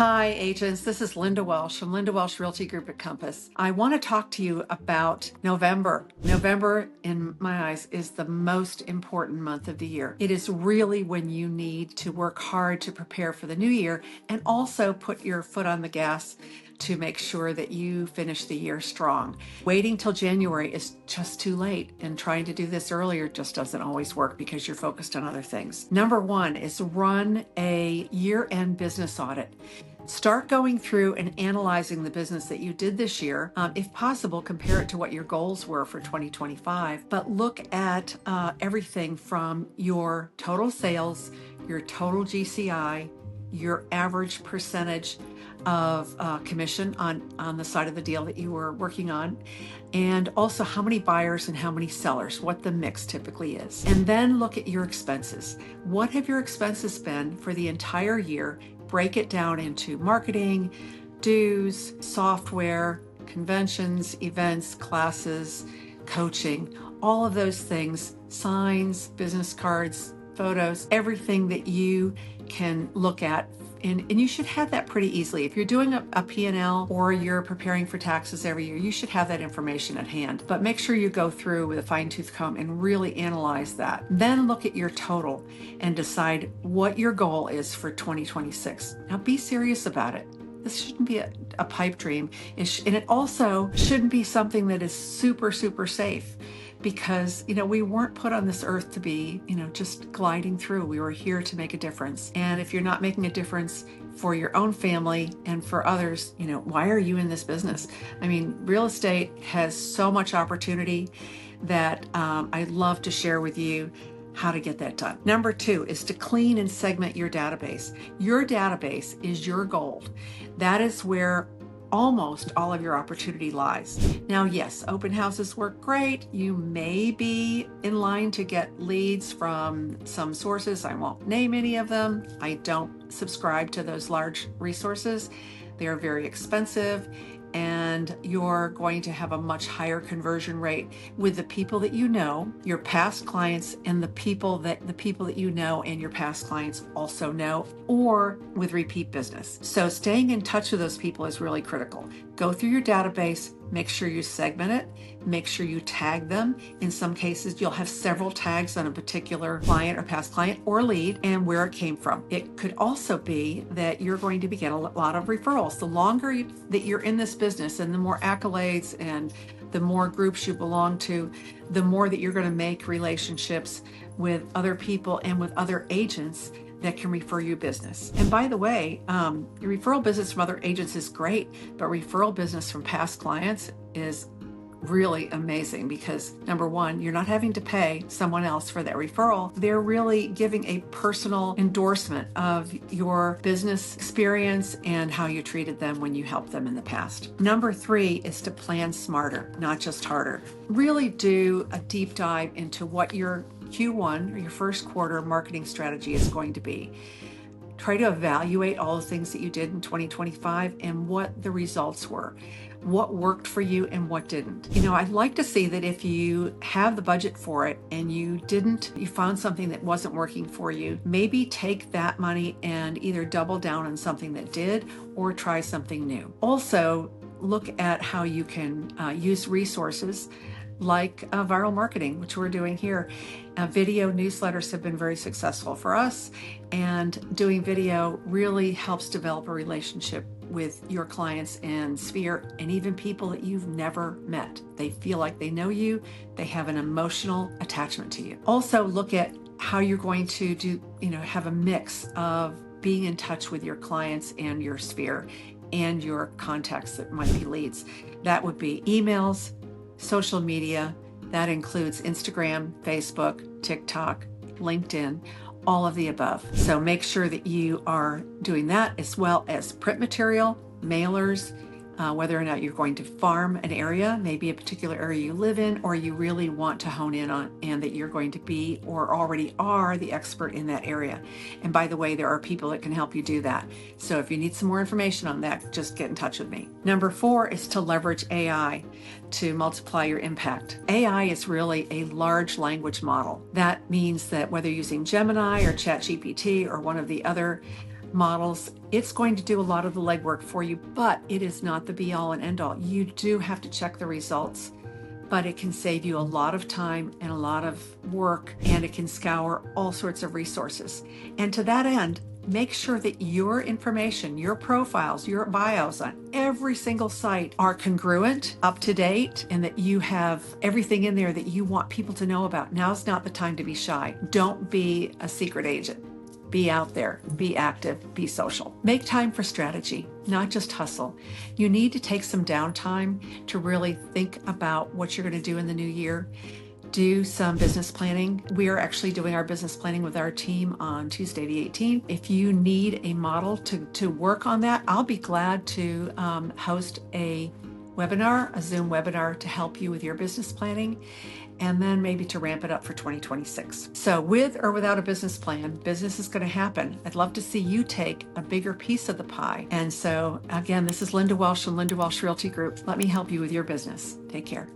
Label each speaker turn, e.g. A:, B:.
A: Hi, agents. This is Linda Welsh from Linda Welsh Realty Group at Compass. I want to talk to you about November. November, in my eyes, is the most important month of the year. It is really when you need to work hard to prepare for the new year and also put your foot on the gas to make sure that you finish the year strong. Waiting till January is just too late, and trying to do this earlier just doesn't always work because you're focused on other things. Number one is run a year-end business audit. Start going through and analyzing the business that you did this year. If possible, compare it to what your goals were for 2025, but look at everything from your total sales, your total GCI, your average percentage of commission on the side of the deal that you were working on, and also how many buyers and how many sellers, what the mix typically is. And then look at your expenses. What have your expenses been for the entire year? Break it down into marketing, dues, software, conventions, events, classes, coaching, all of those things, signs, business cards, photos, everything that you can look at. And you should have that pretty easily. If you're doing a P&L or you're preparing for taxes every year, you should have that information at hand. But make sure you go through with a fine-tooth comb and really analyze that. Then look at your total and decide what your goal is for 2026. Now be serious about it. This shouldn't be a pipe dream. And it also shouldn't be something that is super, super safe, because, we weren't put on this earth to be, just gliding through. We were here to make a difference. And if you're not making a difference for your own family and for others, why are you in this business? I mean, real estate has so much opportunity that I'd love to share with you how to get that done. Number two is to clean and segment your database. Your database is your gold. That is where almost all of your opportunity lies. Now, yes, open houses work great. You may be in line to get leads from some sources. I won't name any of them. I don't subscribe to those large resources. They are very expensive, and you're going to have a much higher conversion rate with the people that you know, your past clients, and the people that you know and your past clients also know, or with repeat business. So staying in touch with those people is really critical. Go through your database, make sure you segment it, make sure you tag them. In some cases, you'll have several tags on a particular client or past client or lead and where it came from. It could also be that you're going to be getting a lot of referrals. The longer that you're in this business and the more accolades and the more groups you belong to, the more that you're going to make relationships with other people and with other agents that can refer you business. And by the way, your referral business from other agents is great, but referral business from past clients is really amazing, because number one, you're not having to pay someone else for that referral. They're really giving a personal endorsement of your business experience and how you treated them when you helped them in the past. Number three is to plan smarter, not just harder. Really do a deep dive into what your Q1 or your first quarter marketing strategy is going to be. Try to evaluate all the things that you did in 2025 and what the results were, what worked for you and what didn't. I'd like to see that if you have the budget for it and you found something that wasn't working for you, maybe take that money and either double down on something that did or try something new. Also, look at how you can use resources like viral marketing, which we're doing here. Video newsletters have been very successful for us, and doing video really helps develop a relationship with your clients and sphere, and even people that you've never met. They feel like they know you, they have an emotional attachment to you. Also, look at how you're going to have a mix of being in touch with your clients and your sphere and your contacts that might be leads. That would be emails, social media. That includes Instagram, Facebook, TikTok, LinkedIn, all of the above. So make sure that you are doing that, as well as print material, mailers, whether or not you're going to farm an area, maybe a particular area you live in, or you really want to hone in on, and that you're going to be or already are the expert in that area. And by the way, there are people that can help you do that. So if you need some more information on that, just get in touch with me. Number four is to leverage AI to multiply your impact. AI is really a large language model. That means that whether using Gemini or ChatGPT or one of the other models. It's going to do a lot of the legwork for you, but it is not the be all and end all. You do have to check the results, but it can save you a lot of time and a lot of work, and it can scour all sorts of resources. And to that end, make sure that your information, your profiles, your bios on every single site are congruent, up to date, and that you have everything in there that you want people to know about. Now's not the time to be shy. Don't be a secret agent. Be out there, be active, be social. Make time for strategy, not just hustle. You need to take some downtime to really think about what you're going to do in the new year. Do some business planning. We are actually doing our business planning with our team on Tuesday the 18th. If you need a model to work on that, I'll be glad to host a webinar, a Zoom webinar to help you with your business planning, and then maybe to ramp it up for 2026. So with or without a business plan, business is going to happen. I'd love to see you take a bigger piece of the pie. And so again, this is Linda Welsh from Linda Welsh Realty Group. Let me help you with your business. Take care.